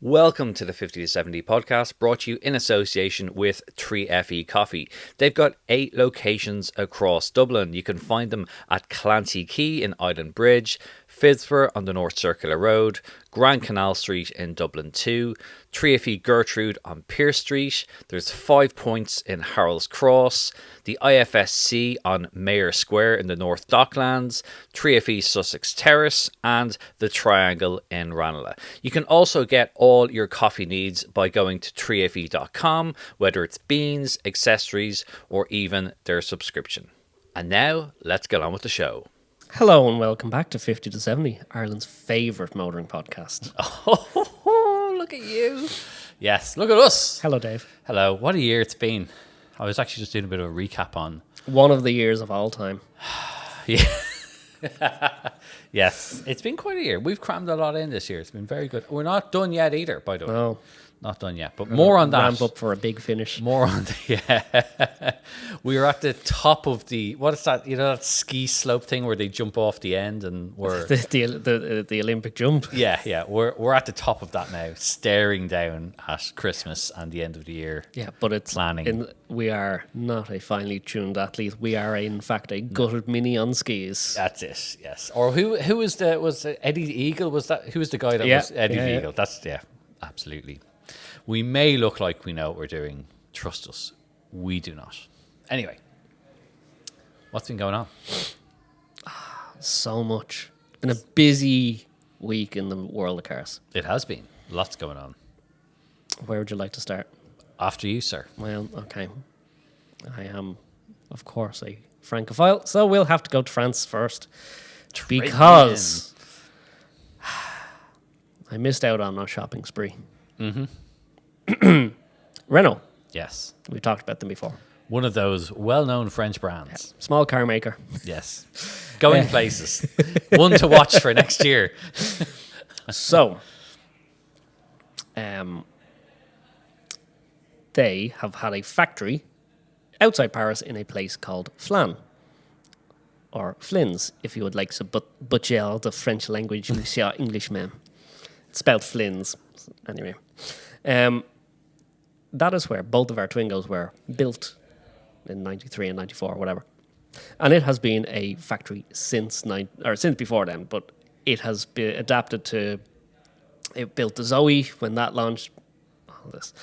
Welcome to the 50 to 70 podcast, brought to you in association with 3FE Coffee. They've got 8 locations across Dublin. You can find them at Clancy Quay in Island Bridge, Fitzborough on the North Circular Road, Grand Canal Street in Dublin 2, 3FE Gertrude on Pierce Street. There's 5 points in Harold's Cross, the IFSC on Mayor Square in the North Docklands, 3FE Sussex Terrace, and the Triangle in Ranelagh. You can also get all your coffee needs by going to 3fe.com, whether it's beans, accessories, or even their subscription. And now, let's get on with the show. Hello and welcome back to 50 to 70, Ireland's favourite motoring podcast. Oh, look at you. Yes, look at us. Hello, Dave. Hello. What a year it's been. I was actually just doing a bit of a recap on... One of the years of all time. Yeah. Yes, it's been quite a year. We've crammed a lot in this year. It's been very good. We're not done yet either, by the way. No. Not done yet, but more on that. Ramp up for a big finish. More on the, yeah. We were at the top of the, what is that? You know, that ski slope thing where they jump off the end and we're... the Olympic jump. Yeah. We're at the top of that now, staring down at Christmas and the end of the year. Yeah, but it's planning. We are not a finely tuned athlete. We are, in fact, a gutted mini on skis. That's it, yes. Or who was Eddie the Eagle? Was that, who was the guy that was Eddie the Eagle? That's, absolutely. We may look like we know what we're doing. Trust us, we do not. Anyway, what's been going on? So much. It's been a busy week in the world of cars. It has been. Lots going on. Where would you like to start? After you, sir. Well, okay. I am, of course, a Francophile, so we'll have to go to France first. Because I missed out on a shopping spree. Mm-hmm. Renault. Yes. We've talked about them before. One of those well-known French brands. Yeah. Small car maker. Yes. Going places. One to watch for next year. So, they have had a factory outside Paris in a place called Flan. Or Flins, if you would like to butcher the French language, Monsieur Englishman. It's spelled Flins. Anyway. That is where both of our Twingos were built in 93 and 94, whatever. And it has been a factory since before then, but it has been adapted to... It built the Zoe when that launched, all this,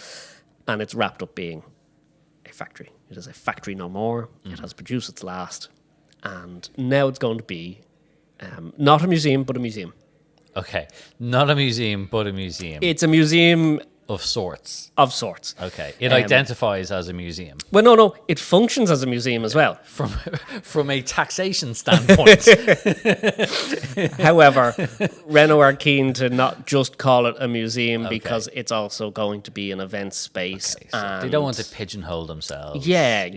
and it's wrapped up being a factory. It is a factory no more. It has produced its last, and now it's going to be not a museum, but a museum. Okay, not a museum, but a museum. It's a museum... Of sorts. Okay. It identifies as a museum. Well, no. It functions as a museum as well. From a taxation standpoint. However, Renault are keen to not just call it a museum because it's also going to be an event space. Okay, so they don't want to pigeonhole themselves. Yeah.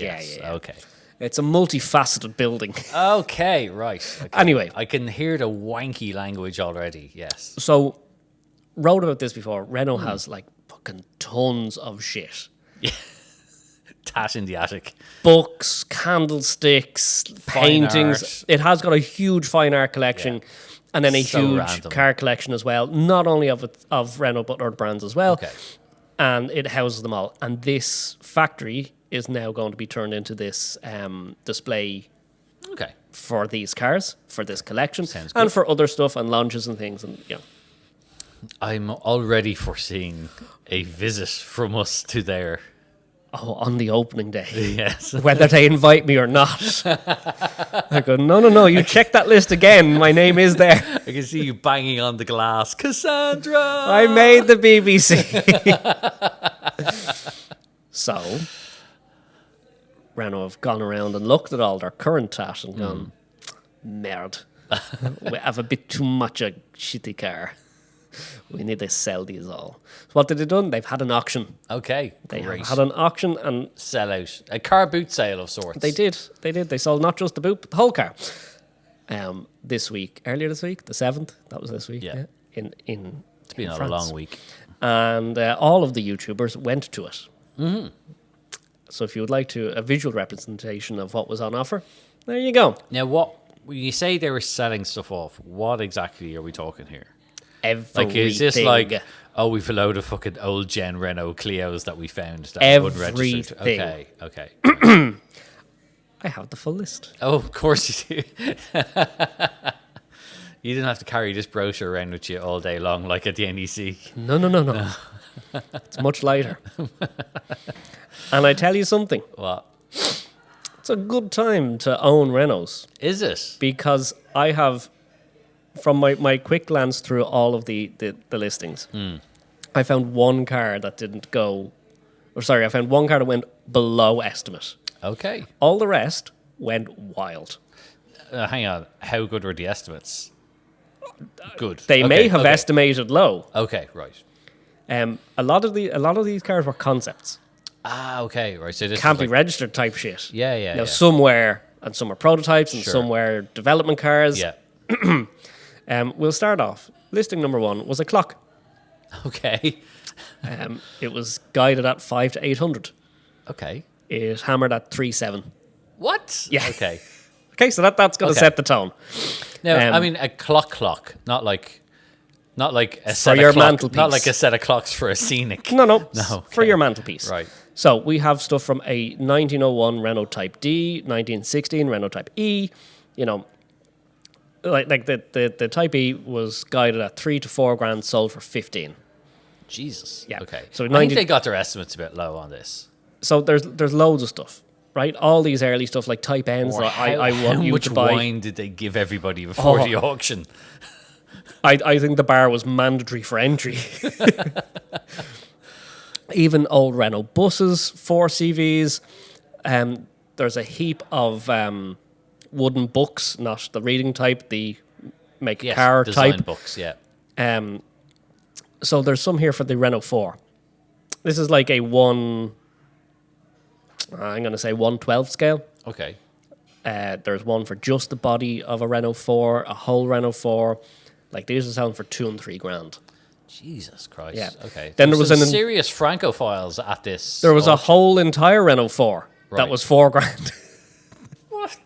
Okay. It's a multifaceted building. Okay, right. Okay. Anyway. I can hear the wanky language already, yes. So, wrote about this before. Renault has like fucking tons of shit. Yeah. Tat in the attic. Books, candlesticks, paintings. Art. It has got a huge fine art collection and then a huge random car collection as well. Not only of Renault, but other brands as well. Okay. And it houses them all. And this factory is now going to be turned into this display for these cars, for this collection, and for other stuff and lounges and things. And I'm already foreseeing a visit from us to there. Oh, on the opening day. Yes. Whether they invite me or not. I go, no, you check that list again. My name is there. I can see you banging on the glass. Cassandra! I made the BBC. So, Renault have gone around and looked at all their current tat and gone, merde. We have a bit too much a shitty car. We need to sell these all. So what did they done? They've had an auction. Okay, They great. had an auction and... Sell out. A car boot sale of sorts. They did. They sold not just the boot, but the whole car. Earlier this week, the 7th, that was this week. Yeah. It's been France. a long week. And all of the YouTubers went to it. Mm-hmm. So if you would like a visual representation of what was on offer, there you go. Now, when you say they were selling stuff off, what exactly are we talking here? Everything. Like, is this like, Oh, we've a load of fucking old gen Renault Clios that we found that were unregistered. Everything. Okay. I have the full list. Oh, of course you do. You didn't have to carry this brochure around with you all day long like at the NEC. No. It's much lighter. And I tell you something. What? It's a good time to own Renaults. Is it? Because I have, from my quick glance through all of the listings, I found one car that didn't go, I found one car that went below estimate. Okay. All the rest went wild. Hang on. How good were the estimates? Good. They may have estimated low. Okay, right. A lot of these cars were concepts. Ah, okay, right. So this Can't is be registered type shit. Yeah. Now some were, and some are prototypes, and Sure. some were development cars. Yeah. We'll start off. Listing number 1 was a clock. Okay. It was guided at 5 to 800. Okay. It hammered at 3.7. What? Yeah. Okay. Okay, so that's going to Okay. set the tone. Now, I mean, a clock, not like a set your of clock, mantelpiece. not like a set of clocks for a scenic. No, No, for okay. your mantelpiece. Right. So we have stuff from a 1901 Renault Type D, 1916 Renault Type E. You know, like the Type E was guided at 3 to 4 grand, sold for 15. Jesus. Yeah. Okay. So I 90 think they got their estimates a bit low on this. So there's loads of stuff, right? All these early stuff like Type N's. Or That I how want you much to buy. wine did they give everybody before Oh. the auction? I think the bar was mandatory for entry. Even old Renault buses, 4 CVs. There's a heap of wooden books, not the reading type, the make a Yes, car design type. books. Yeah. So there's some here for the Renault 4. This is like a I'm going to say 1/12 scale. Okay. There's one for just the body of a Renault 4, a whole Renault 4. Like these are selling for 2 and 3 grand. Jesus Christ. Yeah. Okay. Then there was some an- serious Francophiles at this. There was a auction. whole entire Renault 4 that Right. was 4 grand. What?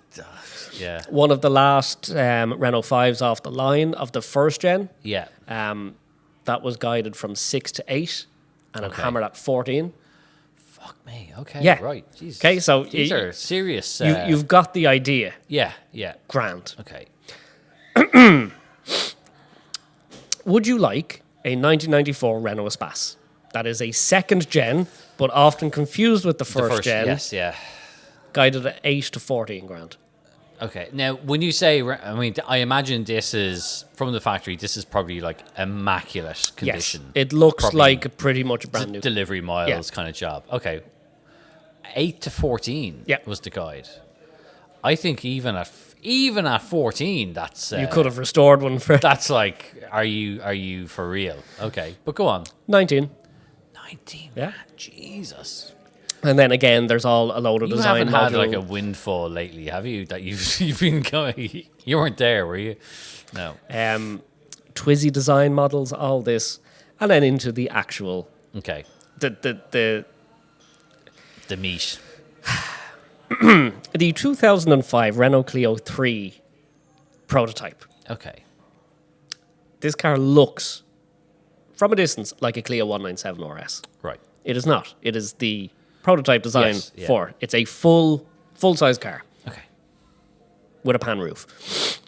Yeah. One of the last Renault 5s off the line of the first gen, Yeah. that was guided from 6 to 8 and it Okay. hammered at 14. Fuck me. Okay. Yeah. Right. Jesus. Okay, so these are serious. You've got the idea. Yeah. Grand. Okay. Would you like a 1994 Renault Espace? That is a second gen, but often confused with the first gen. Yes. Yeah. Guided at 8 to 14 grand. Okay. Now, when you say, I mean, I imagine this is from the factory. This is probably like immaculate condition. Yes, it looks Probably like pretty much a brand new. delivery miles kind of job. Okay. 8 to 14 Yeah. was the guide. I think even at 14, that's You could have restored one for that's like, are you for real? Okay, but go on. 19. 19. Yeah. Man, Jesus. And then again, there's all a load of You design haven't had module. like a windfall lately, have you? That you've been going. You weren't there, were you? No. Twizy design models, all this, and then into the actual Okay. the meat. the 2005 Renault Clio 3 prototype. Okay. This car looks, from a distance, like a Clio 197 RS. Right. It is not. It is the prototype design Yes, yeah. for. It's a full-size car Okay. with a pan roof.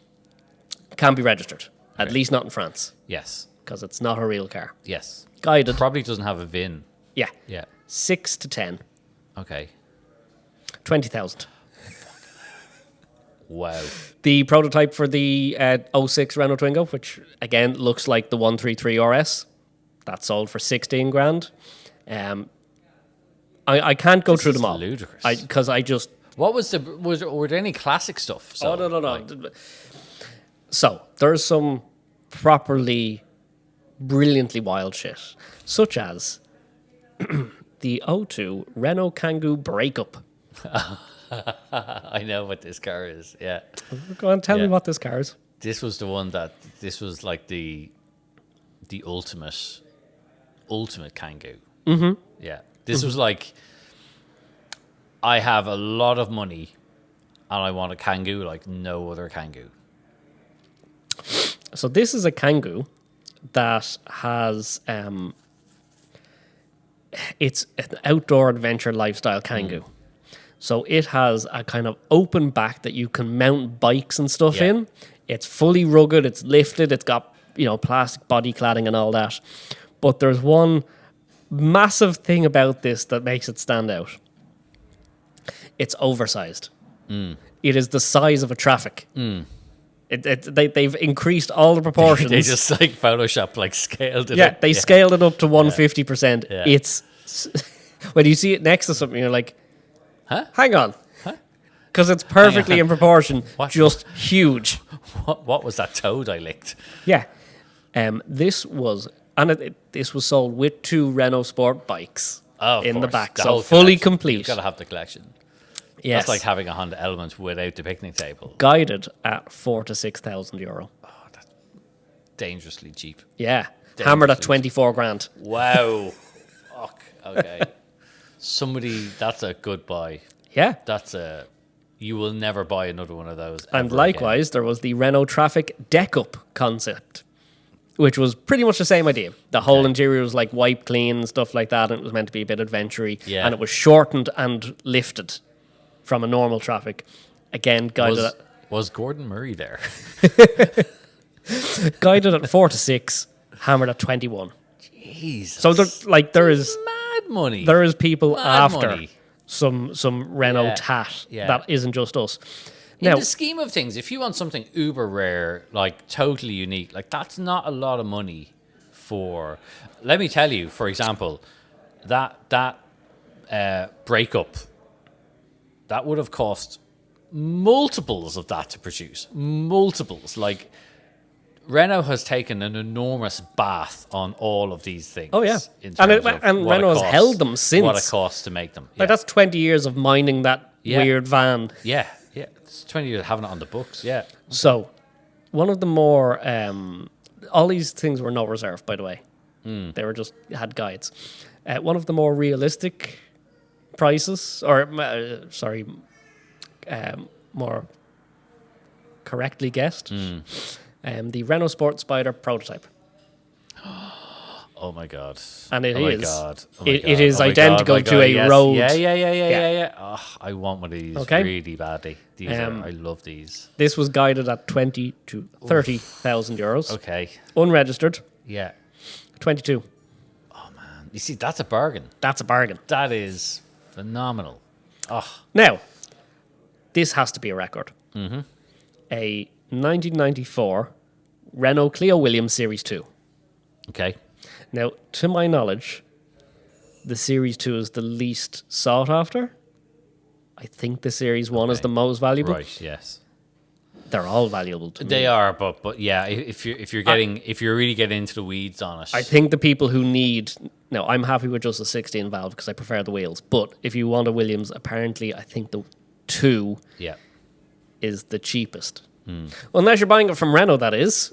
Can't be registered, at least not in France, Yes. because it's not a real car. Yes. Guided, Probably doesn't have a VIN. yeah, Yeah. 6 to 10, Okay. 20,000. Wow. The prototype for the 06 Renault Twingo, which again looks like the 133 RS, that sold for 16 grand. I can't go through is them all ludicrous. because I just What was were there any classic stuff? So, no. like, So there's some properly brilliantly wild shit, such as the O2 Renault Kangoo breakup. I know what this car is. Yeah. Go on, tell me Yeah. what this car is. This was the one that this was like the ultimate Kangoo. Mm-hmm. Yeah. This was like, I have a lot of money and I want a Kangoo like no other Kangoo. So this is a Kangoo that has it's an outdoor adventure lifestyle Kangoo. So it has a kind of open back that you can mount bikes and stuff Yeah. in. It's fully rugged, it's lifted, it's got, plastic body cladding and all that. But there's one massive thing about this that makes it stand out. It's oversized. It is the size of a traffic. They've increased all the proportions. They just like Photoshop, like scaled it. Yeah, up. they scaled it up to 150%. Yeah. It's when you see it next to something, you're like, Huh? hang on. Because it's perfectly in proportion, What? just huge. What was that toad I licked? Yeah. This was sold with 2 Renault Sport bikes Oh, of in the course. back. The So whole fully collection. complete. You've got to have the collection. Yes. That's like having a Honda Element without the picnic table. Guided at 4,000 to 6,000 euro. Dangerously cheap. Yeah. Hammered at Dangerously 24 grand. Wow. Fuck. Okay. That's a good buy. Yeah. You will never buy another one of those. And ever likewise, there was the Renault Traffic Deck Up concept, which was pretty much the same idea. The whole interior was like wiped clean and stuff like that, and it was meant to be a bit adventure-y. Yeah. And it was shortened and lifted from a normal Traffic. Again, Again. Was Gordon Murray there? guided at 4 to 6, hammered at 21. Jesus. So there is mad money. there is people Mad after money. some Renault Yeah. tat Yeah. that isn't just us. In Now, the scheme of things, if you want something uber rare, like totally unique, like that's not a lot of money for. Let me tell you, for example, that breakup that would have cost multiples of that to produce. Multiples. Like Renault has taken an enormous bath on all of these things. Oh, yeah. in And terms of and what it Renault has costs- held them since. What it costs to make them. like, that's 20 years of mining that Yeah. weird van. Yeah. It's 20 years having it on the books. Yeah. So, one of the more all these things were not reserved, by the way. They were just had guides. One of the more realistic prices, or more correctly guessed, the Renault Sport Spider prototype, Oh my god! and it oh is. My god. It is identical to a yes. road. Yeah. Oh, I want one of these Okay. really badly. I love these. This was guided at 20 to 30,000 euros, Okay. unregistered. Yeah. 22. You see, that's a bargain. That's a bargain. That is phenomenal. Oh, Now, this has to be a record. A 1994 Renault Clio Williams Series 2. okay. Now, to my knowledge, the Series 2 is the least sought after. I think the Series 1 is the most valuable. Right. Yes. They're all valuable to me. They are, but yeah, if you're really getting into the weeds on it, I think the people who need... Now, I'm happy with just a 16 valve because I prefer the wheels. But if you want a Williams, apparently I think the 2 yeah. is the cheapest. Well, unless you're buying it from Renault, that is.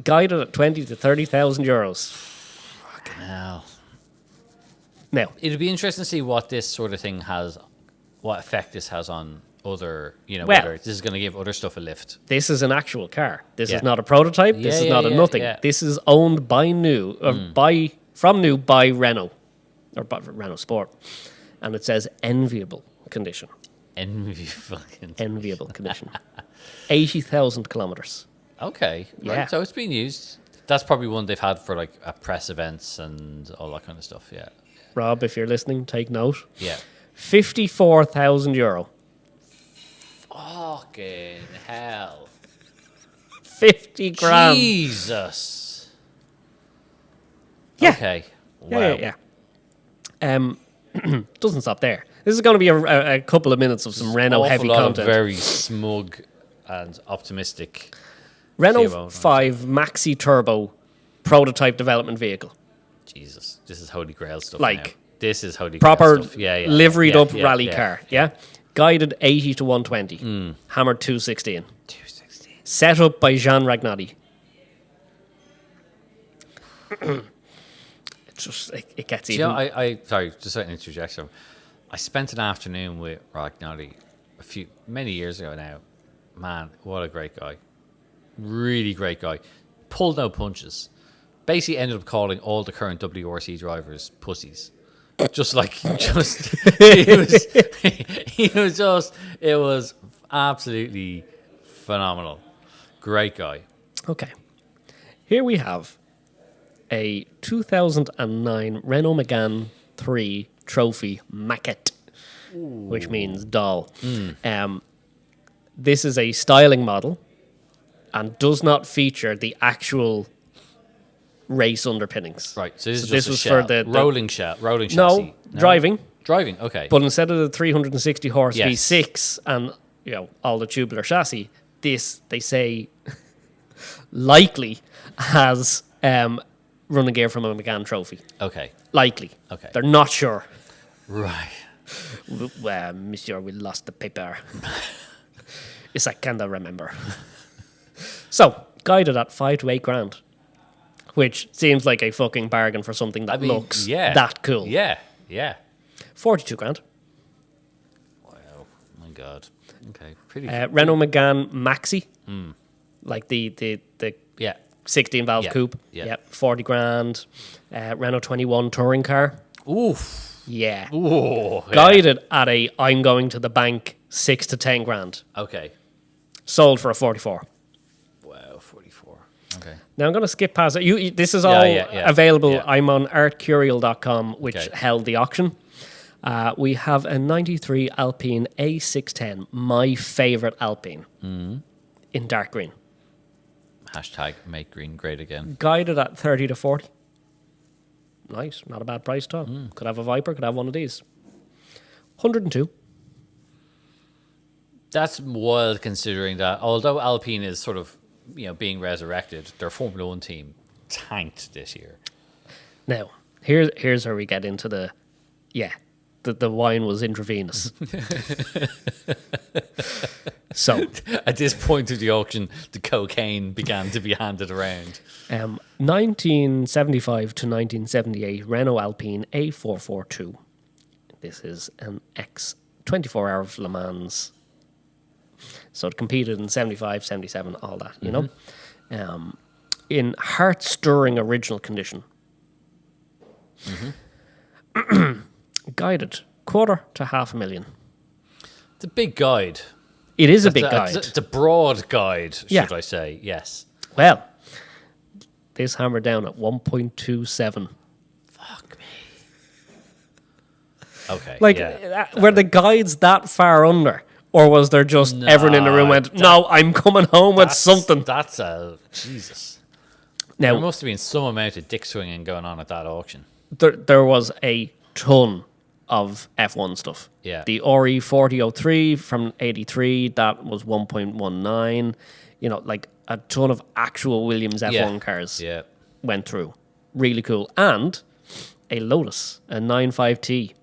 Guided at 20 to 30,000 euros. Fucking hell. Now, It'd be interesting to see what this sort of thing has, what effect this has on other, Well- whether this is going to give other stuff a lift. this is an actual car. This Yeah. is not a prototype. This is not a nothing. yeah. This is owned by new, by Renault, or by Renault Sport, and it says enviable condition. Enviable condition. 80,000 kilometers. Okay. Yeah. Right, so it's been used. That's probably one they've had for like press events and all that kind of stuff. Yeah. Rob, if you're listening, take note. Yeah. 54,000 euro. Fucking hell. 50 grand. Jesus. Yeah. Okay. Wow. Yeah. Doesn't stop there. This is going to be a couple of minutes of some Renault heavy Awful lot content. Of very smug and optimistic. Renault CMO. 5 Maxi Turbo prototype development vehicle. Jesus. This is holy grail stuff. Like, now. This is holy Proper grail stuff. Yeah. liveried yeah, up yeah, rally yeah. car. Yeah. Guided 80 to 120. Hammered 216. 216. Set up by Jean Ragnotti. It gets Do you even. know, I sorry, just an interjection. I spent an afternoon with Ragnotti many years ago now. Man, what a great guy. Really great guy. Pulled no punches. basically ended up calling all the current WRC drivers pussies. Just like, it was absolutely phenomenal. Great guy. Okay. Here we have a 2009 Renault Megane 3 Trophy Maquette, which means doll. This is a styling model and does not feature the actual race underpinnings. Right, so this is this just was a shell. for the rolling chassis. no, driving. Driving, okay. But instead of the 360 horse Yes. V6 and all the tubular chassis, this they say likely has running gear from a Megane Trophy. Okay, Likely. Okay. They're not sure. right. Monsieur, we lost the paper. Yes, I can't remember. So, guided at 5 to 8 grand, which seems like a fucking bargain for something that looks that cool. Yeah. 42 grand. Wow, my God. Okay, pretty Renault Megane Maxi, like the Yeah. 16 valve Yeah, coupe. yeah. Yep, 40 grand. Renault 21 touring car. Oof. Yeah. Ooh, yeah. Guided at I'm going to the bank 6 to 10 grand. Okay. Sold for a 44. Wow, 44. Okay. Now I'm going to skip past it. This is all available. Yeah. I'm on artcurial.com, which Okay. held the auction. We have a 93 Alpine A610, my favourite Alpine, in dark green. Hashtag make green great again. Guided at 30 to 40. Nice, not a bad price at all. Could have a Viper, could have one of these. 102. That's wild considering that although Alpine is sort of, being resurrected, their Formula 1 team tanked this year. Now, here's where we get into the wine was intravenous. So, At this point of the auction, the cocaine began to be handed around. 1975 to 1978 Renault Alpine A442. This is an X 24 hour of Le Mans. So it competed in 75, 77, all that, you know. In heart-stirring original condition. Guided, quarter to $500,000. It's a big guide. It is a big guide. It's a broad guide, Yeah. should I say. Yes. Well, this hammered down at 1.27. Fuck me. Okay. Like, yeah. were the guides that far under? Or was there just everyone in the room went, no, I'm coming home with something? That's Jesus. Now, There must have been some amount of dick swinging going on at that auction. there was a ton of F1 stuff. Yeah. The Ori 4003 from 83, that was 1.19. Like a ton of actual Williams F1 cars Yeah. went through. Really cool. And a Lotus, a 95T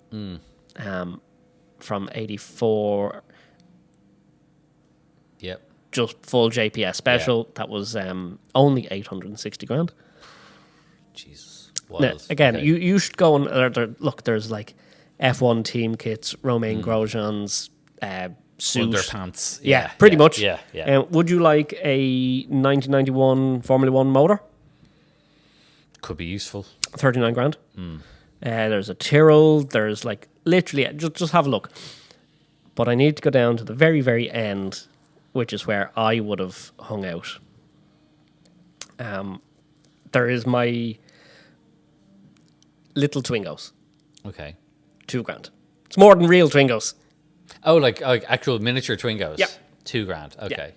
from 84, Yep. just full JPS special. That was only 860 grand. Jesus. Now, Wild. again, Okay. you should go and look. There's like F1 team kits, Romain Grosjean's suit. Underpants. Yeah, pretty much. Yeah. Yeah. Would you like a 1991 Formula One motor? Could be useful. 39 grand. There's a Tyrrell. There's like literally just have a look. But I need to go down to the very, very end, which is where I would have hung out. There is my little Twingos, Okay. 2 grand. It's more than real Twingos. Oh, like actual miniature Twingos? Yep. $2,000. Okay.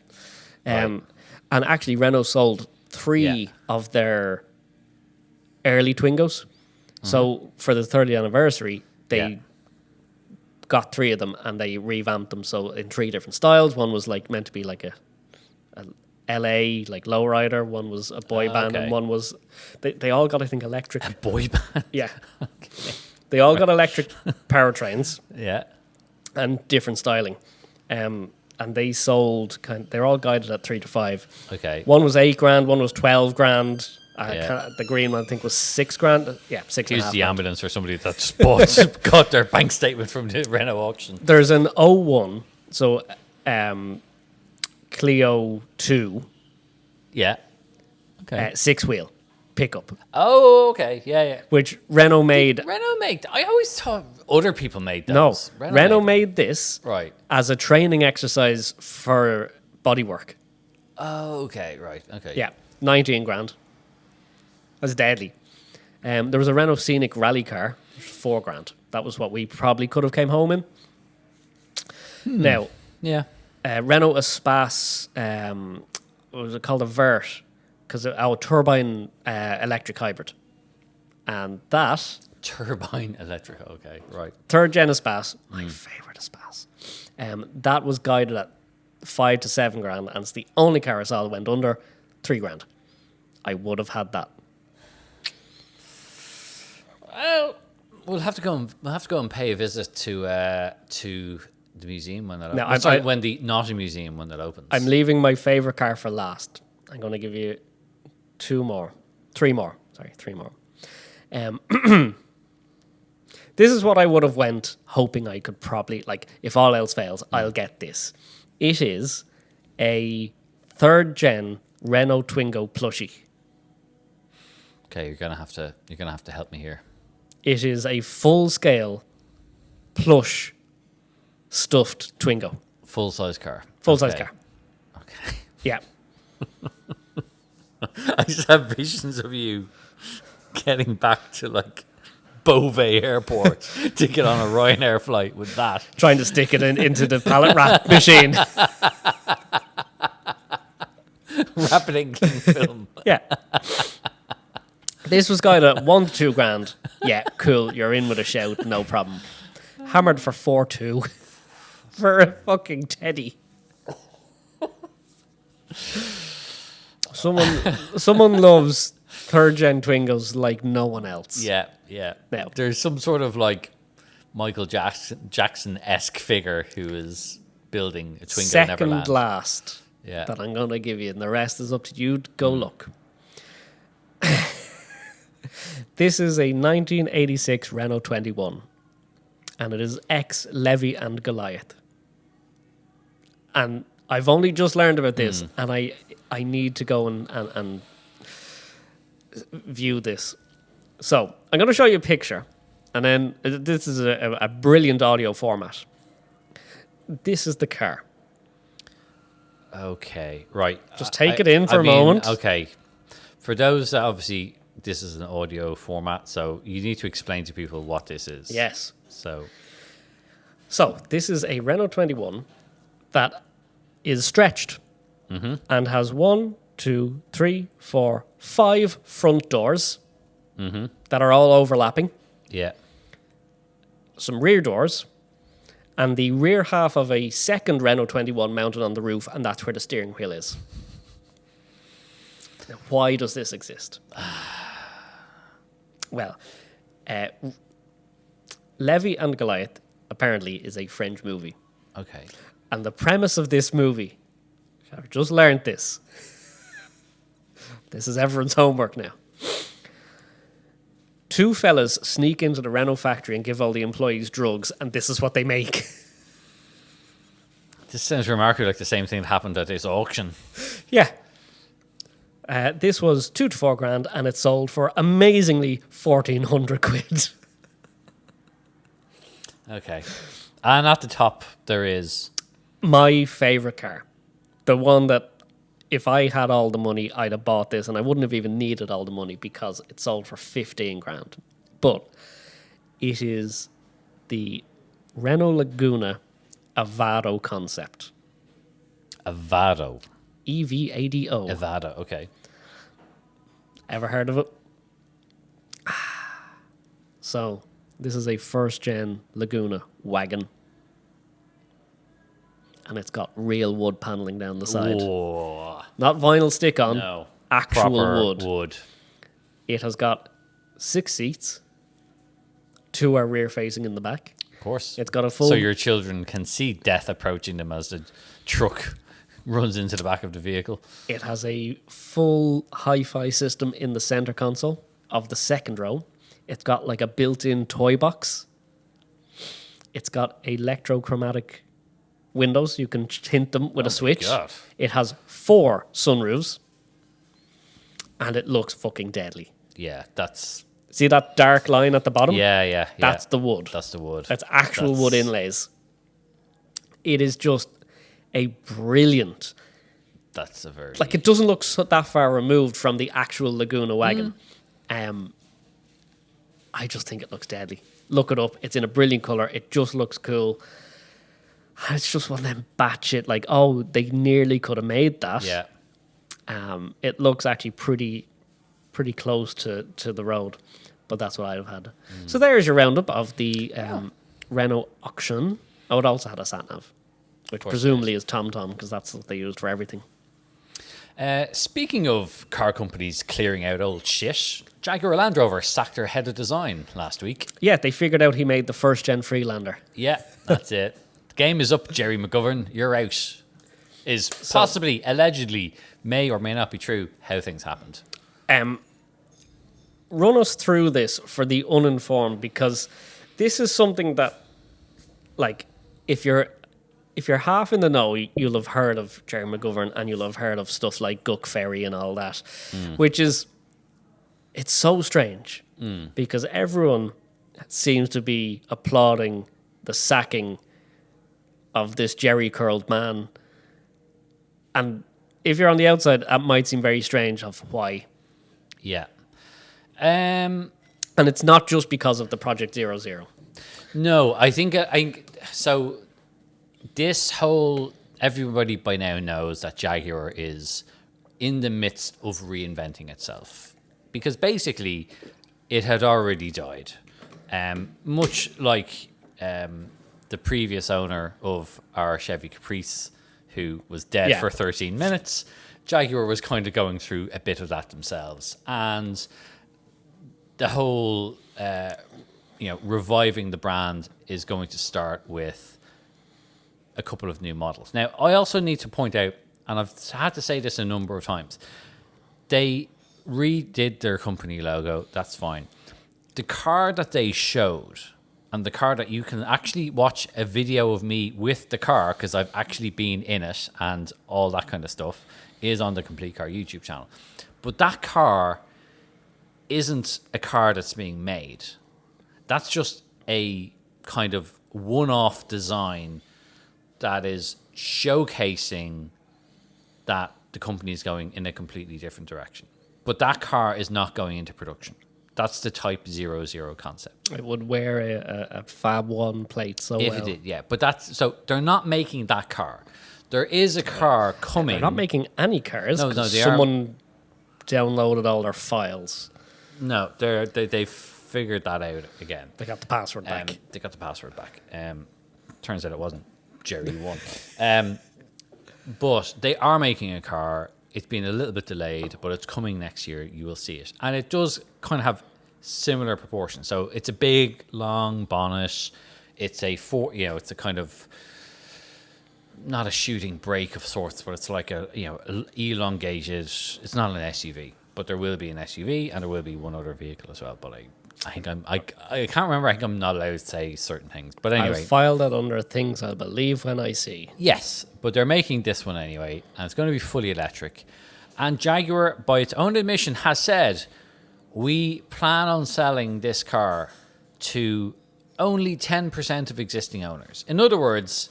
And actually, Renault sold 3 of their early Twingos. So for the 30th anniversary, they got 3 of them and they revamped them. So in 3 different styles. One was like meant to be like a LA like lowrider. One was a boy band, okay. and one was they all got, I think, electric. Boy band. Yeah, they all got electric powertrains Yeah. and different styling. And they sold they're all guided at 3 to 5. Okay. One was 8 grand, one was 12 grand. Yeah. The green one I think was 6 grand. Yeah, 6 and a Here's half the grand. ambulance for somebody that's got their bank statement from the Renault auction. There's an O1, so Clio 2, Yeah. Okay. 6 wheel. pickup, Oh, okay. Yeah, yeah. which Renault made. Renault made. I always thought other people made No, those. Renault made this Right. as a training exercise for bodywork. Oh, okay. Right. Okay. Yeah, 19 grand. That's deadly. There was a Renault Scenic rally car, 4 grand. That was what we probably could have came home in. Now, Yeah. Renault Espace, what was it called, a Vert, because our turbine electric hybrid, and that Turbine electric. Okay. Right. third gen Espace, my favorite Espace, that was guided at 5 to 7 grand, and it's the only car I saw that went under 3 grand. I would have had that. Well, we'll have to go and pay a visit to the museum when that opens. No, when the not a museum when that opens. I'm leaving my favorite car for last. I'm going to give you 3 more. Sorry, 3 more. This is what I would have went hoping I could probably, like, if all else fails, I'll get this. It is a third gen Renault Twingo plushie. Okay, you're gonna have to help me here. It is a full scale plush stuffed Twingo. Full size car. Full size car. Okay. Yeah. I just have visions of you getting back to like Beauvais Airport to get on a Ryanair flight with that. Trying to stick it into the pallet wrap machine. Wrap it in cling film. Yeah. This was guided at 1 to 2 grand. Yeah, cool. You're in with a shout, no problem. Hammered for 4.2 for a fucking teddy. Someone loves third gen Twingos like no one else. Yeah, yeah. No. There's some sort of like Michael Jackson-esque figure who is building a Twingo Second Neverland. last Yeah. that I'm going to give you, and the rest is up to you to go look. This is a 1986 Renault 21, and it is ex-Levy and Goliath. And I've only just learned about this, and I need to go and view this. So I'm going to show you a picture, and then this is a brilliant audio format. This is the car. Okay, right. Just take it in for a moment. Okay. For those that obviously this is an audio format, so you need to explain to people what this is. Yes. So this is a Renault 21 that is stretched and has 1, 2, 3, 4, 5 front doors that are all overlapping, yeah. some rear doors, and the rear half of a second Renault 21 mounted on the roof, and that's where the steering wheel is. Now, why does this exist? Well, Levy and Goliath apparently is a French movie. Okay. And the premise of this movie, I've just learned this. This is everyone's homework now. 2 fellas sneak into the Renault factory and give all the employees drugs, and this is what they make. This sounds remarkably like the same thing that happened at this auction. Yeah. This was 2 to 4 grand, and it sold for amazingly 1,400 quid. Okay. And at the top there is My favourite car. The one that, if I had all the money, I'd have bought this, and I wouldn't have even needed all the money because it sold for 15 grand. But it is the Renault Laguna Avado concept. Avado. EVADO. Avado, okay. Ever heard of it? So, this is a first-gen Laguna wagon. And it's got real wood paneling down the side. Whoa. Not vinyl stick-on. No. Actual Proper wood. It has got 6 seats. 2 are rear-facing in the back. Of course. It's got a full... So your children can see death approaching them as the truck runs into the back of the vehicle. It has a full hi-fi system in the center console of the second row. It's got like a built-in toy box. It's got electrochromatic windows. You can tint them with a switch. God. It has 4 sunroofs. and it looks fucking deadly. Yeah, that's... See that dark line at the bottom? Yeah. That's the wood. That's the wood. That's actual wood inlays. It is just a brilliant... That's a very... Like, it doesn't look that far removed from the actual Laguna wagon. I just think it looks deadly. Look it up. It's in a brilliant colour. It just looks cool. And it's just one of them batshit, like, oh, they nearly could have made that. Yeah. It looks actually pretty close to the road. But that's what I've had. So there's your roundup of the Renault auction. Oh, it also had a sat-nav, which presumably is TomTom, because that's what they used for everything. Speaking of car companies clearing out old shit, Jaguar Land Rover sacked their head of design last week. Yeah, they figured out he made the first gen Freelander. Yeah, that's it. The game is up, Jerry McGovern. You're out. Is possibly, allegedly, may or may not be true how things happened. Run us through this for the uninformed, because this is something that, like, if you're half in the know, you'll have heard of Jerry McGovern, and you'll have heard of stuff like Guck Ferry and all that, which is, it's so strange because everyone seems to be applauding the sacking of this Jerry curled man. And if you're on the outside, that might seem very strange of why. Yeah. And it's not just because of the Project 00. No, I think so. This whole, everybody by now knows that Jaguar is in the midst of reinventing itself, because basically it had already died, much like the previous owner of our Chevy Caprice, who was dead for 13 minutes. Jaguar was kind of going through a bit of that themselves, and the whole reviving the brand is going to start with a couple of new models. Now, I also need to point out, and I've had to say this a number of times, they redid their company logo. That's fine. The car that they showed, and the car that you can actually watch a video of me with the car, because I've actually been in it and all that kind of stuff, is on the Complete Car YouTube channel. But that car isn't a car that's being made. That's just a kind of one-off design that is showcasing that the company is going in a completely different direction. But that car is not going into production. That's the Type 00 concept. It would wear a Fab 1 plate so if well. It did, yeah. But that's, so they're not making that car. There is a car coming. They're not making any cars. No, they someone downloaded all their files. No, they've figured that out again. They got the password back. They got the password back. Turns out it wasn't Jerry 1. But they are making a car. It's been a little bit delayed, but it's coming next year. You will see it. And it does kind of have similar proportions. So it's a big, long bonnet. It's it's a kind of, not a shooting brake of sorts, but it's like a elongated, it's not an SUV, but there will be an SUV and there will be one other vehicle as well. But I think I can't remember. I think I'm not allowed to say certain things. But anyway, I'll file that under things I believe when I see. Yes, but they're making this one anyway, and it's going to be fully electric. And Jaguar, by its own admission, has said, we plan on selling this car to only 10% of existing owners. In other words,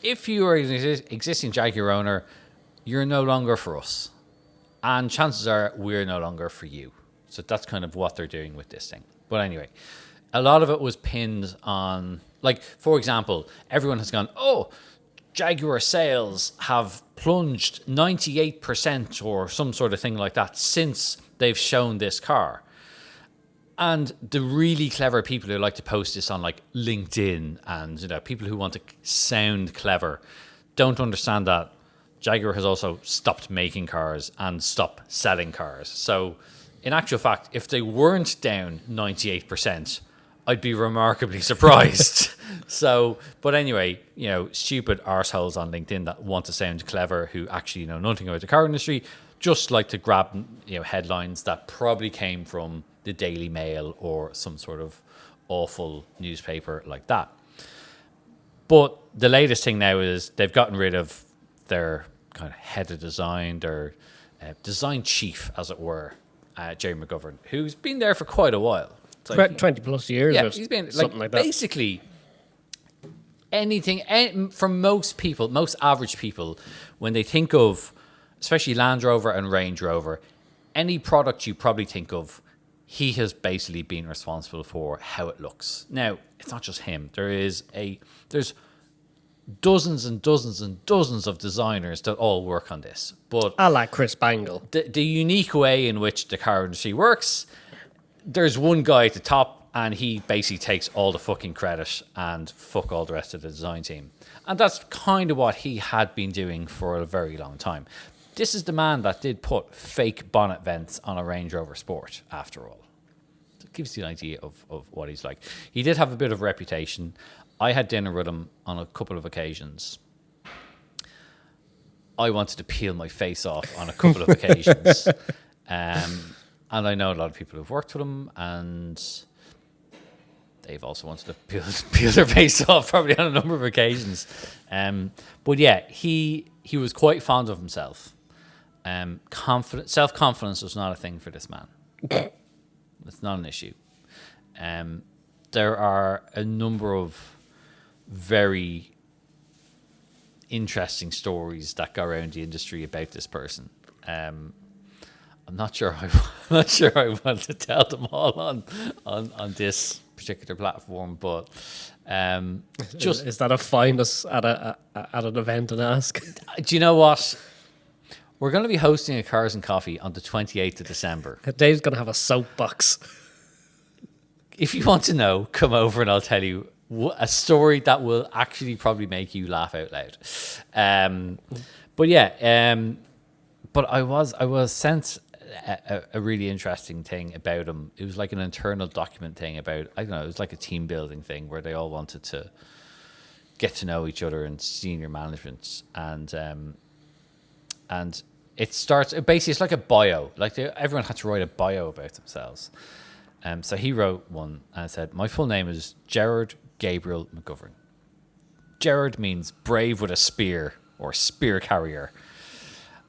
if you are an existing Jaguar owner, you're no longer for us. And chances are we're no longer for you. So that's kind of what they're doing with this thing. But anyway, a lot of it was pinned on, like, for example, everyone has gone, oh, Jaguar sales have plunged 98% or some sort of thing like that since they've shown this car. And the really clever people who like to post this on like LinkedIn and people who want to sound clever don't understand that Jaguar has also stopped making cars and stopped selling cars. So in actual fact, if they weren't down 98%, I'd be remarkably surprised. But anyway, stupid arseholes on LinkedIn that want to sound clever who actually know nothing about the car industry just like to grab headlines that probably came from the Daily Mail or some sort of awful newspaper like that. But the latest thing now is they've gotten rid of their kind of head of design, their design chief, as it were, Jerry McGovern, who's been there for quite a while. It's like, 20 plus years yeah, or he's been something like that. Basically, for most people, most average people, when they think of, especially Land Rover and Range Rover, any product you probably think of, he has basically been responsible for how it looks. Now, it's not just him. There's dozens and dozens and dozens of designers that all work on this. But I like Chris Bangle. the unique way in which the car industry works, there's one guy at the top, and he basically takes all the fucking credit and fuck all the rest of the design team. And that's kind of what he had been doing for a very long time. This is the man that did put fake bonnet vents on a Range Rover Sport, after all. It gives you an idea of what he's like. He did have a bit of a reputation. I had dinner with him on a couple of occasions. I wanted to peel my face off on a couple of occasions. And I know a lot of people who've worked with him, and they've also wanted to peel their face off probably on a number of occasions. But yeah, he was quite fond of himself. Self-confidence was not a thing for this man. It's not an issue. There are a number of very interesting stories that go around the industry about this person. I'm not sure I want to tell them all on this particular platform, but just is that a find us at an event and ask? Do you know what? We're going to be hosting a Cars and Coffee on the 28th of December. Dave's going to have a soapbox. If you want to know, come over and I'll tell you a story that will actually probably make you laugh out loud. But yeah, but I was sent a really interesting thing about him. It was like an internal document thing about, I don't know, it was like a team building thing where they all wanted to get to know each other and senior management, and it starts basically, it's like a bio. Like everyone had to write a bio about themselves. So he wrote one and said, "My full name is Gerard Gabriel McGovern. Gerard means brave with a spear or spear carrier,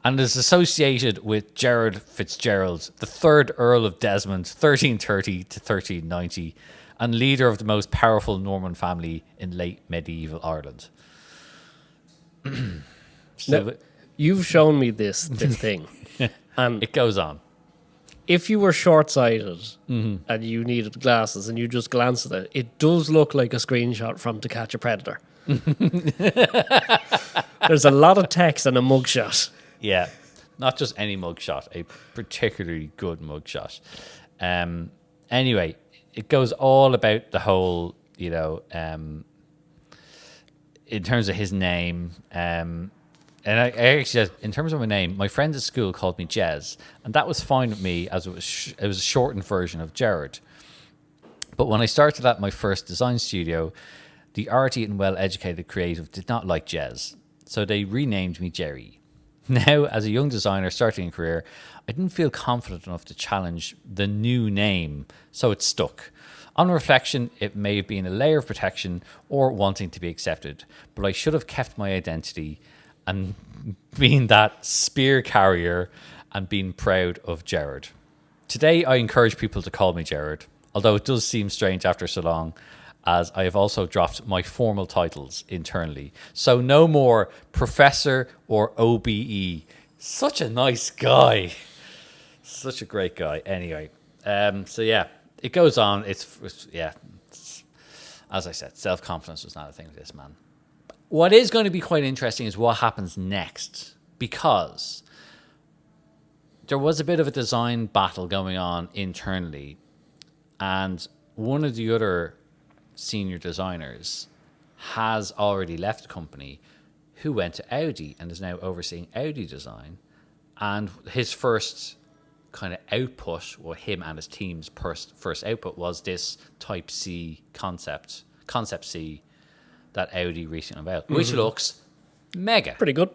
and is associated with Gerard Fitzgerald, the 3rd Earl of Desmond, 1330 to 1390, and leader of the most powerful Norman family in late medieval Ireland." Now, you've shown me this thing, and it goes on. if you were short-sighted and you needed glasses and you just glanced at it, it does look like a screenshot from To Catch a Predator. There's a lot of text and a mugshot. Yeah, not just any mugshot, a particularly good mugshot. Anyway, it goes all about the whole, in terms of his name. And I actually, in terms of my name, my friends at school called me Jez, and that was fine with me as it was a shortened version of Gerard. But when I started at my first design studio, the arty and well-educated creative did not like Jez, so they renamed me Jerry. Now, as a young designer starting a career, I didn't feel confident enough to challenge the new name, so it stuck. On reflection, it may have been a layer of protection or wanting to be accepted, but I should have kept my identity and being that spear carrier and being proud of Gerard. Today, I encourage people to call me Gerard, although it does seem strange after so long, as I have also dropped my formal titles internally. So no more Professor or OBE. Such a nice guy. Such a great guy. Anyway, so yeah, it goes on. It's as I said, self-confidence was not a thing with this man. What is going to be quite interesting is what happens next, because there was a bit of a design battle going on internally, and one of the other senior designers has already left the company, who went to Audi and is now overseeing Audi design. And his first kind of output, or him and his team's first output, was this Type C concept C, that Audi recently unveiled, which looks mega. Pretty good.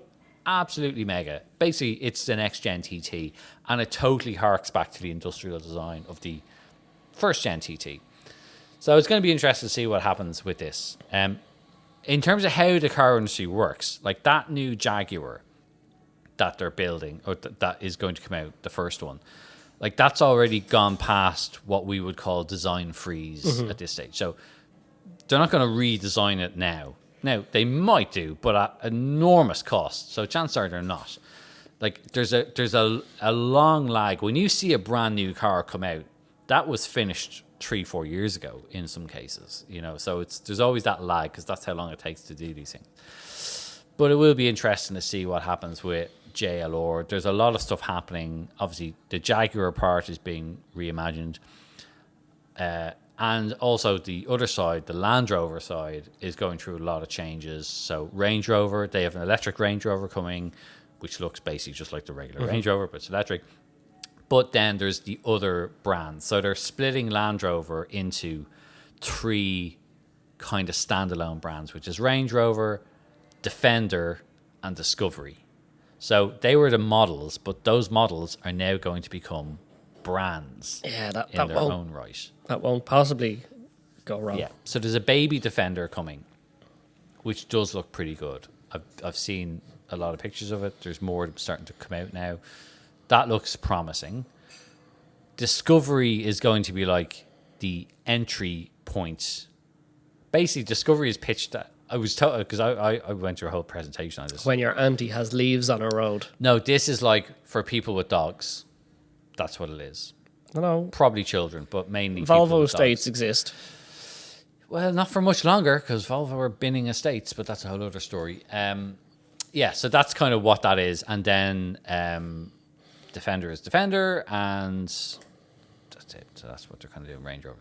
Absolutely mega. Basically, it's the next gen TT, and it totally harks back to the industrial design of the first gen TT. So it's going to be interesting to see what happens with this. In terms of how the car industry works, like that new Jaguar, that they're building, or that is going to come out, the first one, like that's already gone past what we would call design freeze at this stage. So they're not going to redesign it now. Now they might do, but at enormous cost. So chances are they're not. Like there's a long lag when you see a brand new car come out that was finished 3-4 years ago in some cases. So there's always that lag because that's how long it takes to do these things. But it will be interesting to see what happens with JLR. There's a lot of stuff happening. Obviously, the Jaguar part is being reimagined. And also the other side, the Land Rover side, is going through a lot of changes. So Range Rover, they have an electric Range Rover coming, which looks basically just like the regular Range Rover, but it's electric. But then there's the other brands. So they're splitting Land Rover into 3 kind of standalone brands, which is Range Rover, Defender, and Discovery. So they were the models, but those models are now going to become brands in their own right. That won't possibly go wrong. Yeah. So there's a baby Defender coming, which does look pretty good. I've seen a lot of pictures of it. There's more starting to come out now. That looks promising. Discovery is going to be like the entry point. Basically, Discovery is pitched at, I was told, because I went through a whole presentation on this. When your auntie has leaves on her road. No, this is like for people with dogs. That's what it is. No. Probably children, but mainly people Volvo with estates dogs. exist. Well, not for much longer, because Volvo are binning estates, but that's a whole other story. Yeah, so that's kind of what that is. And then Defender is Defender, and that's it. So that's what they're kind of doing. Range Rover.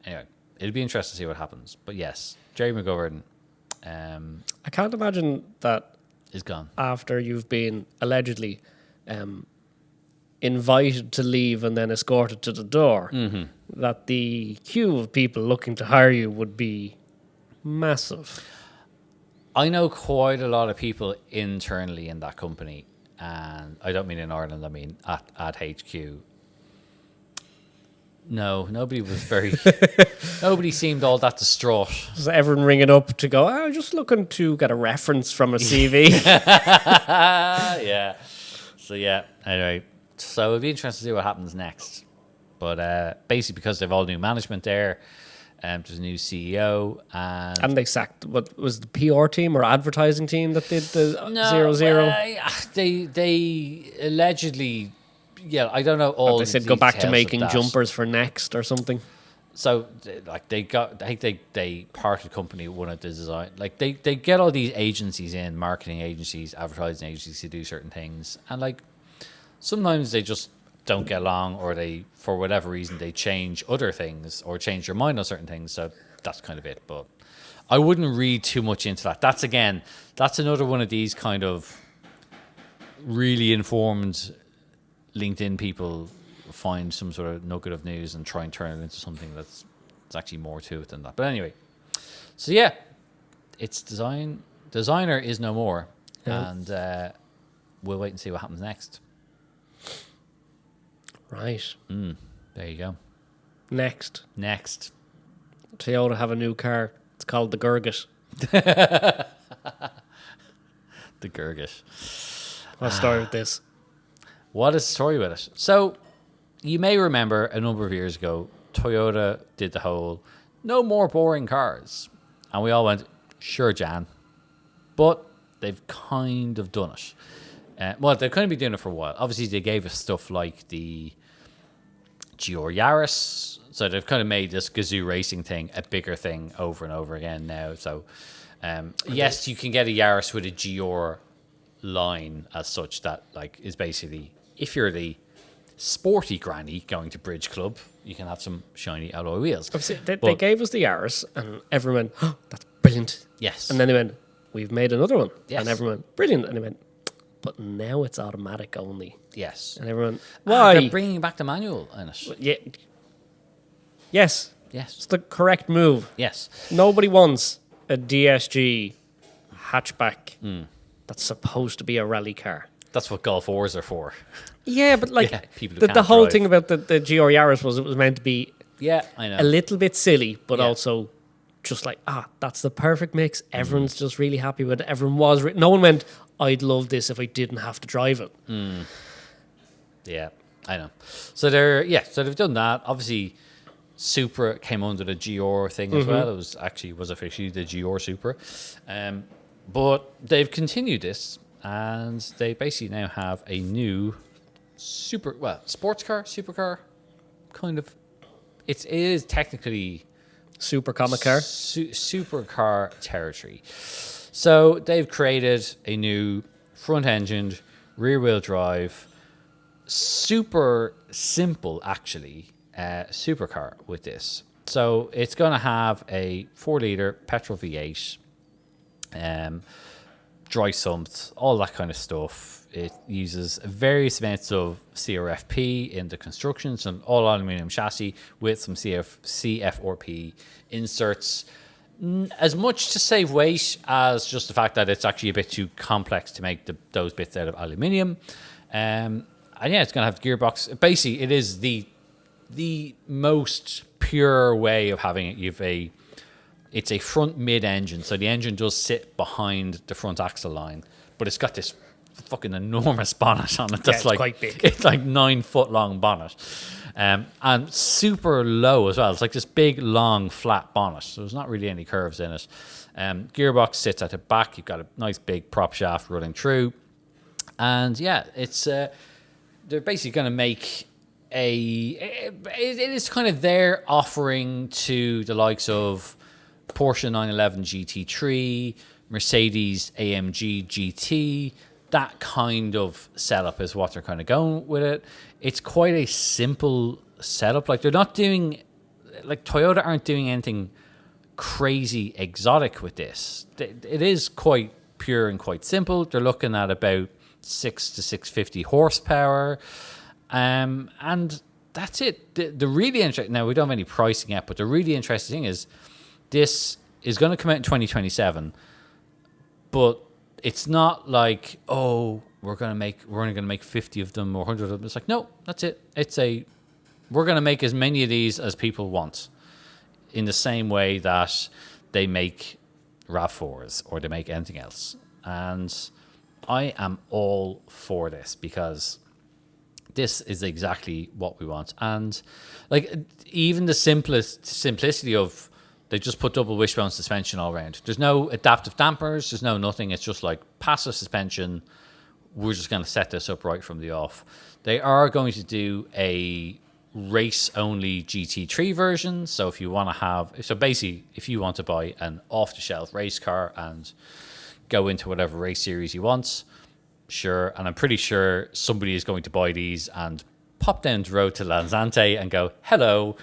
Anyway, it'll be interesting to see what happens. But yes, Jerry McGovern I can't imagine that is gone. After you've been allegedly invited to leave and then escorted to the door, that the queue of people looking to hire you would be massive. I know quite a lot of people internally in that company, and I don't mean in Ireland, I mean at HQ. No, nobody was very... nobody seemed all that distraught. Was everyone ringing up to go, I'm just looking to get a reference from a CV? Yeah. So, yeah, anyway. So it'll be interesting to see what happens next. But basically because they've all new management there, there's a new CEO. And they sacked, what was the PR team or advertising team that did the 0-0? They allegedly... Yeah, I don't know all. They said go back to making jumpers for Next or something. So, like they parted company with one of the design. Like they get all these agencies in, marketing agencies, advertising agencies to do certain things, and like sometimes they just don't get along, or they, for whatever reason, they change other things or change their mind on certain things. So that's kind of it. But I wouldn't read too much into that. That's another one of these kind of really informed LinkedIn people find some sort of nugget of news and try and turn it into something that's actually more to it than that. But anyway, so yeah, it's designer is no more, and we'll wait and see what happens next. Right. There you go. Next, Toyota have a new car. It's called the Gurgit. The Gurgit. I'll start with this. What is the story with it? So, you may remember a number of years ago, Toyota did the whole no more boring cars. And we all went, sure, Jan. But they've kind of done it. Well, they've kind of been doing it for a while. Obviously, they gave us stuff like the GR Yaris. So they've kind of made this Gazoo racing thing a bigger thing over and over again now. So, yes, you can get a Yaris with a GR line as such that like is basically, if you're the sporty granny going to Bridge Club, you can have some shiny alloy wheels. They gave us the Yaris and everyone went, oh, that's brilliant. Yes. And then they went, we've made another one. Yes. And everyone went, brilliant. And they went, but now it's automatic only. Yes. And everyone, why? They're bringing back the manual in it. Yeah. Yes. Yes. It's the correct move. Yes. Nobody wants a DSG hatchback that's supposed to be a rally car. That's what Golf 4s are for. Yeah, but like people who the can't whole drive. thing about the GR Yaris was it was meant to be I know. a little bit silly, but also just like, that's the perfect mix. Everyone's just really happy with it. Everyone was... no one went, I'd love this if I didn't have to drive it. Yeah, I know. So they've done that. Obviously, Supra came under the GR thing as well. It was officially the GR Supra. But they've continued this, and they basically now have a new sports car, supercar, kind of. It is technically Super comic car. supercar territory. So they've created a new front-engined, rear-wheel drive, super simple actually, supercar with this. So it's going to have a 4-liter petrol V8, dry sumped, all that kind of stuff. It uses various amounts of CRFP in the construction, some all aluminium chassis with some CFRP inserts, as much to save weight as just the fact that it's actually a bit too complex to make those bits out of aluminium. And yeah, it's going to have the gearbox. Basically, it is the most pure way of having it. It's a front mid-engine, so the engine does sit behind the front axle line, but it's got this fucking enormous bonnet on it. That's it's quite big. It's like 9 foot long bonnet, and super low as well. It's like this big, long, flat bonnet, so there's not really any curves in it. Gearbox sits at the back. You've got a nice big prop shaft running through, and yeah, it's they're basically going to make it is kind of their offering to the likes of Porsche 911 GT3, Mercedes AMG GT. That kind of setup is what they're kind of going with it. It's quite a simple setup. Like, they're not doing, like, Toyota aren't doing anything crazy exotic with this. It is quite pure and quite simple. They're looking at about 6 to 650 horsepower. And that's it. The really interesting, now we don't have any pricing yet, but the really interesting thing is this is going to come out in 2027, but it's not like, oh, we're only going to make 50 of them or 100 of them. It's like, no, that's it. We're going to make as many of these as people want, in the same way that they make RAV4s or they make anything else. And I am all for this, because this is exactly what we want. And like, even the simplicity of, they just put double wishbone suspension all around. There's no adaptive dampers. There's no nothing. It's just like passive suspension. We're just going to set this up right from the off. They are going to do a race-only GT3 version. So if you want to basically, if you want to buy an off-the-shelf race car and go into whatever race series you want, sure. And I'm pretty sure somebody is going to buy these and pop down the road to Lanzante and go, hello,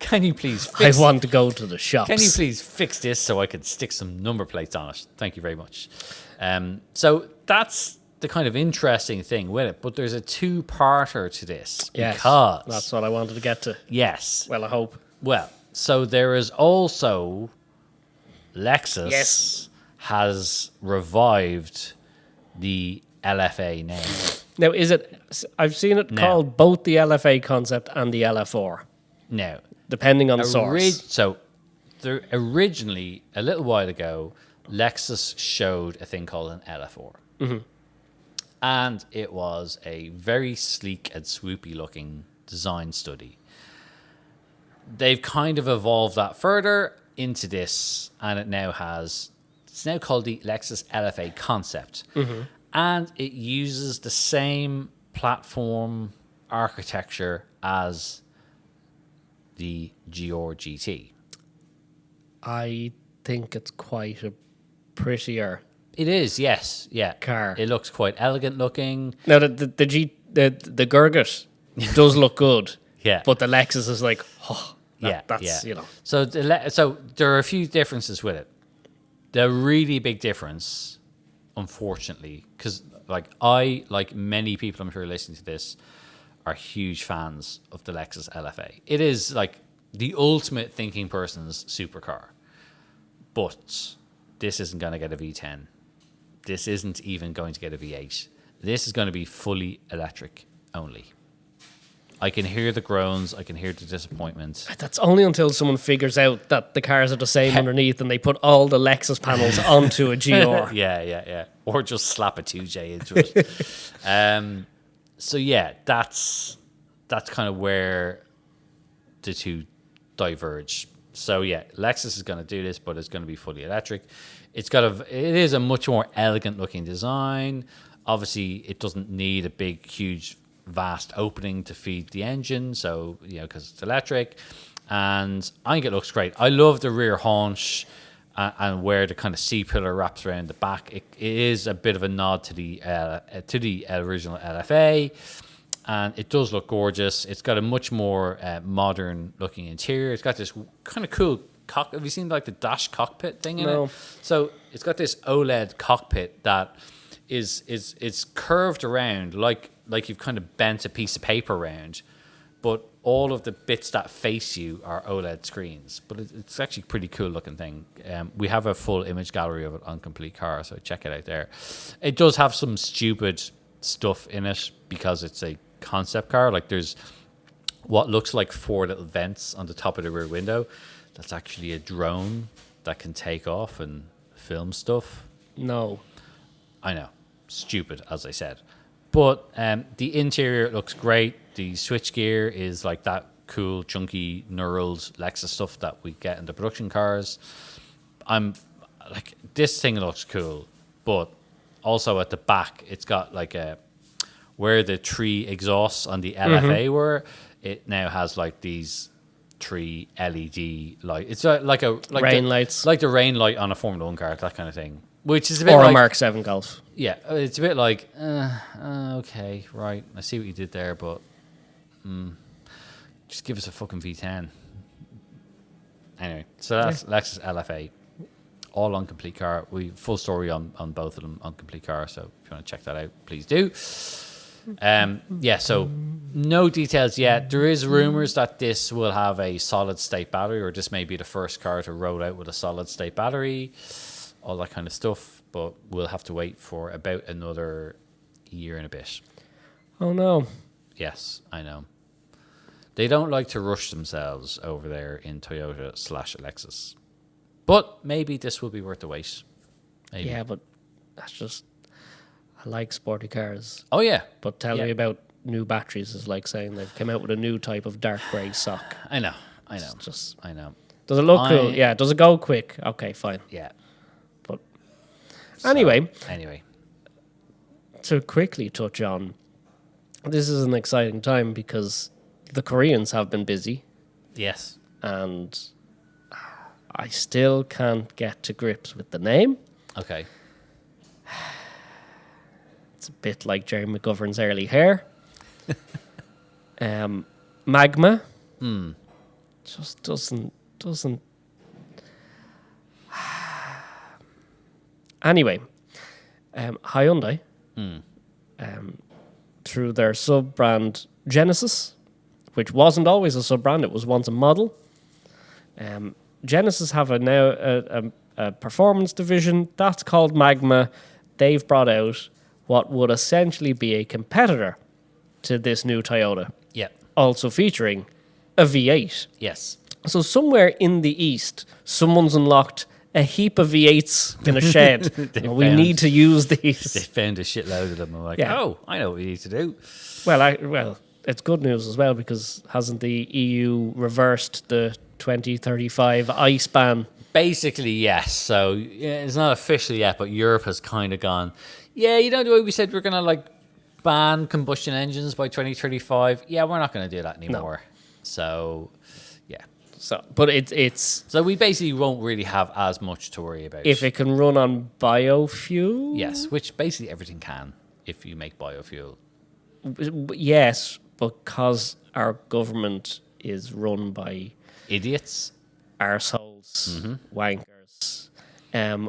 can you please fix I want to go to the shops. Can you please fix this so I can stick some number plates on it? Thank you very much. So that's the kind of interesting thing with it. But there's a two-parter to this. Yes, because that's what I wanted to get to. Yes. Well, I hope. Well, so there is also Lexus Yes. has revived the LFA name. Now, I've seen it called both the LFA concept and the LF4. No. Depending on the source. So, originally, a little while ago, Lexus showed a thing called an LF4. Mm-hmm. And it was a very sleek and swoopy looking design study. They've kind of evolved that further into this, and it's now called the Lexus LFA concept. Mm-hmm. And it uses the same platform architecture as the GR GT. I think it's quite a prettier. It is, yes, yeah. Car. It looks quite elegant looking. Now the Gurgit does look good. Yeah. But the Lexus is like, that's. So there are a few differences with it. The really big difference, unfortunately, because like many people I'm sure listening to this are huge fans of the Lexus LFA. It is like the ultimate thinking person's supercar. But this isn't going to get a V10. This isn't even going to get a V8. This is going to be fully electric only. I can hear the groans. I can hear the disappointment. That's only until someone figures out that the cars are the same underneath and they put all the Lexus panels onto a GR. Yeah. Or just slap a 2J into it. So yeah, that's kind of where the two diverge. So yeah, Lexus is going to do this, but it's going to be fully electric. It is a much more elegant looking design. Obviously, it doesn't need a big, huge, vast opening to feed the engine. So, because it's electric. And I think it looks great. I love the rear haunch and where the kind of C-pillar wraps around the back. It is a bit of a nod to the original LFA. And it does look gorgeous. It's got a much more modern looking interior. It's got this kind of cool have you seen like the dash cockpit thing in it? So it's got this OLED cockpit that is curved around like you've kind of bent a piece of paper around, but all of the bits that face you are OLED screens. But it's actually a pretty cool looking thing. We have a full image gallery of it on Complete Car, so check it out there. It does have some stupid stuff in it because it's a concept car. Like there's what looks like 4 little vents on the top of the rear window. That's actually a drone that can take off and film stuff. No. I know. Stupid, as I said. But the interior looks great. The switchgear is like that cool, chunky, knurled Lexus stuff that we get in the production cars. I'm like, this thing looks cool. But also at the back, it's got like where the 3 exhausts on the LFA were, it now has like these 3 LED lights. It's like rain lights, like the rain light on a Formula 1 car, that kind of thing. Which is a bit or like a Mark 7 Golf. Yeah, it's a bit like okay, right. I see what you did there, but just give us a fucking V10. Anyway, so that's Lexus LFA, all on Complete Car. We full story on both of them on Complete Car. So if you want to check that out, please do. So no details yet. There is rumors that this will have a solid state battery, or this may be the first car to roll out with a solid state battery, all that kind of stuff. But we'll have to wait for about another year and a bit. Oh no. Yes, I know. They don't like to rush themselves over there in Toyota/Lexus. But maybe this will be worth the wait. Maybe. Yeah, but that's just... I like sporty cars. Oh, yeah. But tell me about new batteries is like saying they've come out with a new type of dark grey sock. I know. I know. Does it look cool? Yeah. Does it go quick? Okay, fine. Yeah. But anyway. To quickly touch on, this is an exciting time because the Koreans have been busy. Yes. And I still can't get to grips with the name. Okay. It's a bit like Jerry McGovern's early hair. Magma. Just doesn't. Anyway, Hyundai, through their sub-brand Genesis, which wasn't always a sub-brand, it was once a model. Genesis have a performance division that's called Magma. They've brought out what would essentially be a competitor to this new Toyota. Yeah. Also featuring a V8. Yes. So somewhere in the east, someone's unlocked a heap of V8s in a shed. We need to use these. They found a shitload of them. I'm like, oh, I know what we need to do. Well, it's good news as well because hasn't the EU reversed the 2035 ICE ban? Basically, yes. So it's not official yet, but Europe has kind of gone, the way we said we're going to ban combustion engines by 2035. Yeah, we're not going to do that anymore. No. So, yeah. But it's... So we basically won't really have as much to worry about. If it can run on biofuel? Yes, which basically everything can if you make biofuel. Yes, because our government is run by... idiots. Arseholes. Wankers.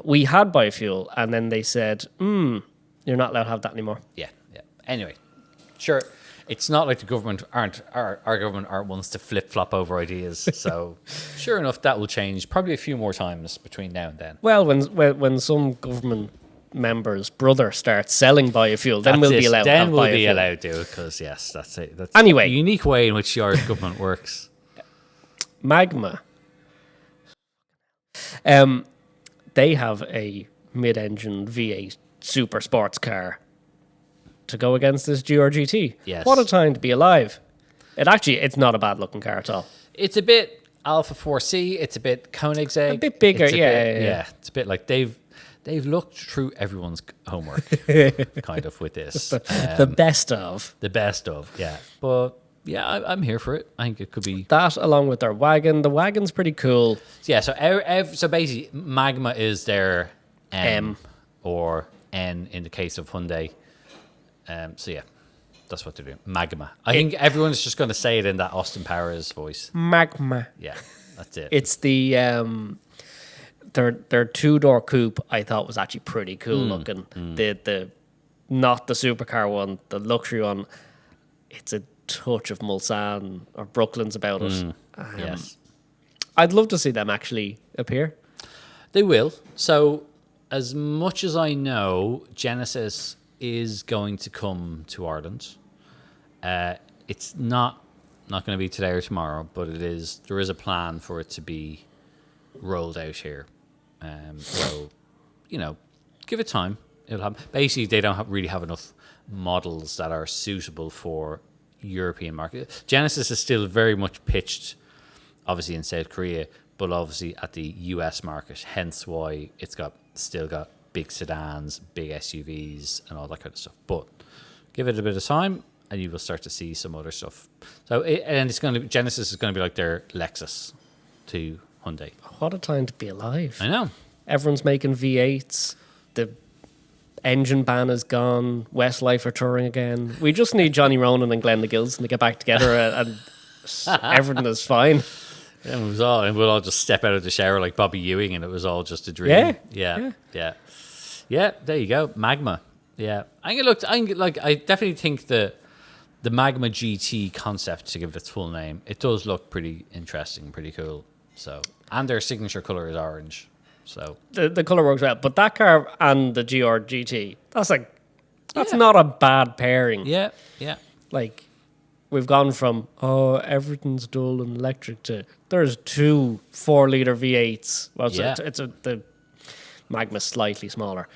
We had biofuel, and then they said, you're not allowed to have that anymore. Yeah. Anyway, sure. It's not like the government our government aren't ones to flip-flop over ideas. So, sure enough, that will change probably a few more times between now and then. Well, when some government member's brother starts selling biofuel, then we'll be allowed to have Then we'll be biofuel. allowed to, because yes, that's it. That's Anyway. a unique way in which the Irish government works. Magma. They have a mid-engine V8 super sports car to go against this GRGT. Yes. What a time to be alive. It's not a bad looking car at all. It's a bit Alpha 4C. It's a bit Koenigsegg. A bit bigger, It's a yeah, bit- yeah. It's a bit like they've looked through everyone's homework, kind of, with this. The best of. The best of, yeah. But yeah, I'm here for it. I think it could be. That along with their wagon. The wagon's pretty cool. Yeah, so so basically, Magma is their M, or N in the case of Hyundai. So yeah, that's what they're doing. Magma. I think everyone's just going to say it in that Austin Powers voice. Magma. Yeah, that's it. It's the their two-door coupe. I thought was actually pretty cool looking. The not the supercar one, the luxury one. It's a touch of Mulsanne or Brooklyn's about it. Yes, I'd love to see them actually appear. they will. So, as much as I know, Genesis is going to come to Ireland. It's not going to be today or tomorrow, but there is a plan for it to be rolled out here. So, give it time. It'll happen. Basically, they don't really have enough models that are suitable for European market. Genesis is still very much pitched, obviously in South Korea, but obviously at the US market. Hence why it's still got big sedans, big SUVs, and all that kind of stuff. But give it a bit of time, and you will start to see some other stuff. So, Genesis is going to be like their Lexus to Hyundai. What a time to be alive. I know. Everyone's making V8s. The engine ban is gone. Westlife are touring again. We just need Johnny Ronan and Glenn Gilson to get back together and everything is fine. And we'll all just step out of the shower like Bobby Ewing, and it was all just a dream. Yeah. Yeah, there you go. Magma. Yeah. I definitely think the Magma GT concept, to give it its full name, it does look pretty interesting, pretty cool. So, and their signature color is orange. So the color works well, but that car and the GR-GT, that's not a bad pairing. yeah. Like, we've gone from everything's dull and electric to there's two 4-liter V8s. Well, the Magma's slightly smaller,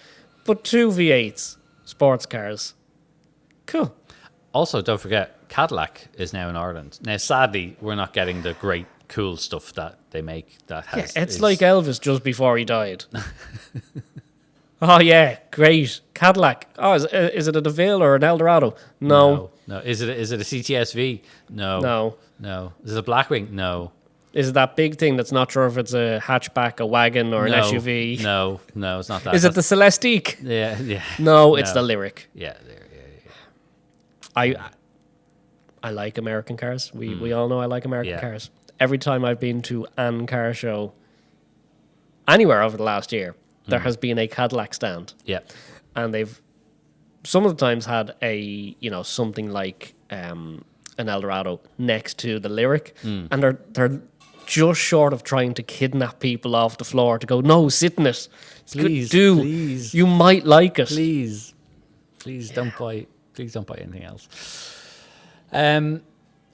but two V8s, sports cars. Cool. Also, don't forget, Cadillac is now in Ireland. Now, sadly, we're not getting the great, cool stuff that they make. It's like Elvis just before he died. Oh yeah, great Cadillac. Oh, is it a DeVille or an Eldorado? No. Is it a CTSV? No. Is it a Blackwing? No. Is it that big thing that's not sure if it's a hatchback, a wagon, or an SUV? No, it's not that. Is it the Celestique? Yeah. No, it's the Lyric. Yeah. I like American cars. We all know I like American Yeah. cars. Every time I've been to an car show anywhere over the last year, there has been a Cadillac stand. Yeah. And they've some of the times had something like an Eldorado next to the Lyric, and they're just short of trying to kidnap people off the floor to go, no, sit in it. Please. You might like it. Please don't buy anything else.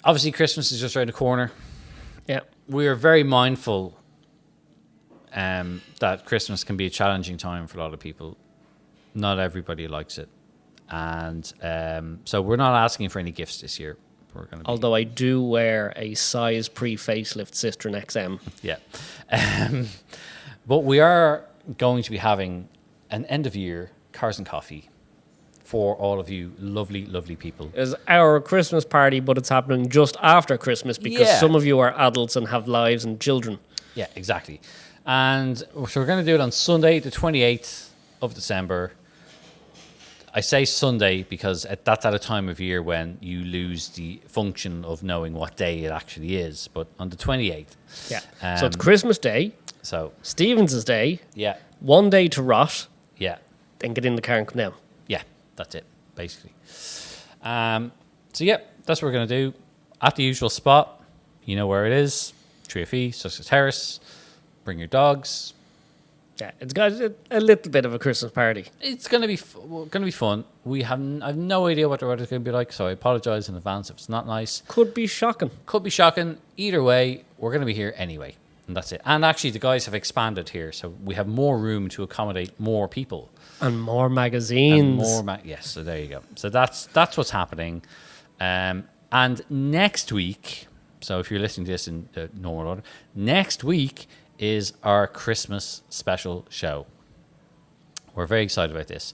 Obviously, Christmas is just around the corner. Yeah. We are very mindful that Christmas can be a challenging time for a lot of people. Not everybody likes it. And so we're not asking for any gifts this year. Although I do wear a size pre-facelift Citroen XM. Yeah. But we are going to be having an end-of-year Cars and Coffee for all of you lovely, lovely people. It's our Christmas party, but it's happening just after Christmas because some of you are adults and have lives and children. Yeah, exactly. And so we're going to do it on Sunday, the 28th of December. I say Sunday because that's at a time of year when you lose the function of knowing what day it actually is. But on the 28th. Yeah. So it's Christmas Day. So Stevens' Day. Yeah. One day to rot. Yeah. Then get in the car and come down. Yeah, that's it, basically. So yeah, that's what we're going to do. At the usual spot, you know where it is. Tree of Fee, Sussex Terrace. Bring your dogs. Yeah, it's got a little bit of a Christmas party. It's going to be fun. I've no idea what the weather's going to be like, so I apologise in advance if it's not nice. Could be shocking. Could be shocking. Either way, we're going to be here anyway, and that's it. And actually, the guys have expanded here, so we have more room to accommodate more people And more magazines. and yes. So there you go. So that's what's happening. And next week, so if you're listening to this in normal order, next week is our Christmas special show. We're very excited about this.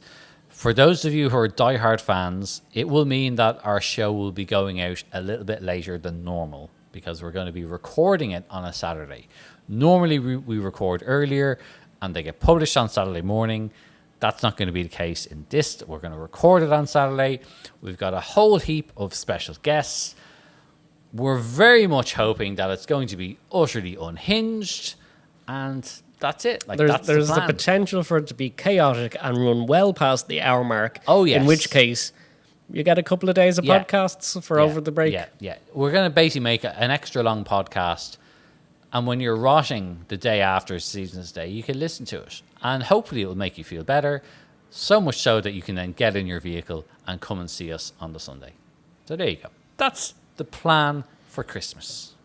For those of you who are diehard fans, it will mean that our show will be going out a little bit later than normal because we're going to be recording it on a Saturday. Normally we record earlier and they get published on Saturday morning. That's not going to be the case in this. We're going to record it on Saturday. We've got a whole heap of special guests. We're very much hoping that it's going to be utterly unhinged. And that's it. Like, there's the the potential for it to be chaotic and run well past the hour mark. Oh, yes. In which case, you get a couple of days of podcasts for over the break. Yeah. We're going to basically make an extra long podcast. And when you're rotting the day after Seasons Day, you can listen to it. And hopefully it will make you feel better. So much so that you can then get in your vehicle and come and see us on the Sunday. So there you go. That's the plan for Christmas.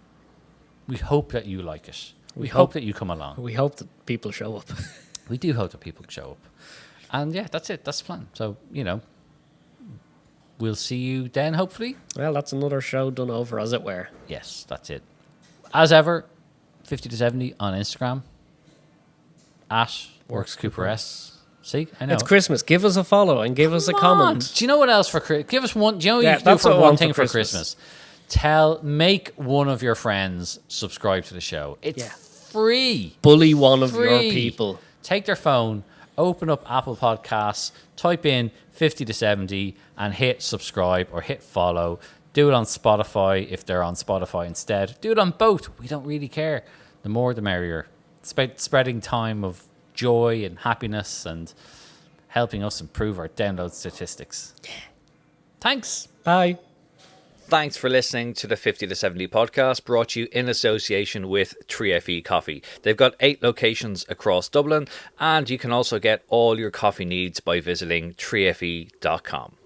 We hope that you like it. We hope that you come along. We hope that people show up. We do hope that people show up. And yeah, that's it. That's the plan. So, we'll see you then, hopefully. Well, that's another show done over, as it were. Yes, that's it. As ever, 50 to 70 on Instagram. At WorksCooperS. See, I know. It's Christmas. Give us a follow and give us a comment. Do you know what else for Christmas? Give us one. Do you know what you can do that's for what I one want thing for for Christmas? Make one of your friends subscribe to the show. It's free. Bully one of your people. Take their phone, open up Apple Podcasts, type in 50 to 70 and hit subscribe or hit follow. Do it on Spotify if they're on Spotify instead. Do it on both. We don't really care. The more the merrier. It's about spreading time of joy and happiness and helping us improve our download statistics. Yeah. Thanks. Bye. Thanks for listening to the 50 to 70 podcast, brought to you in association with 3FE Coffee. They've got 8 locations across Dublin, and you can also get all your coffee needs by visiting 3fe.com.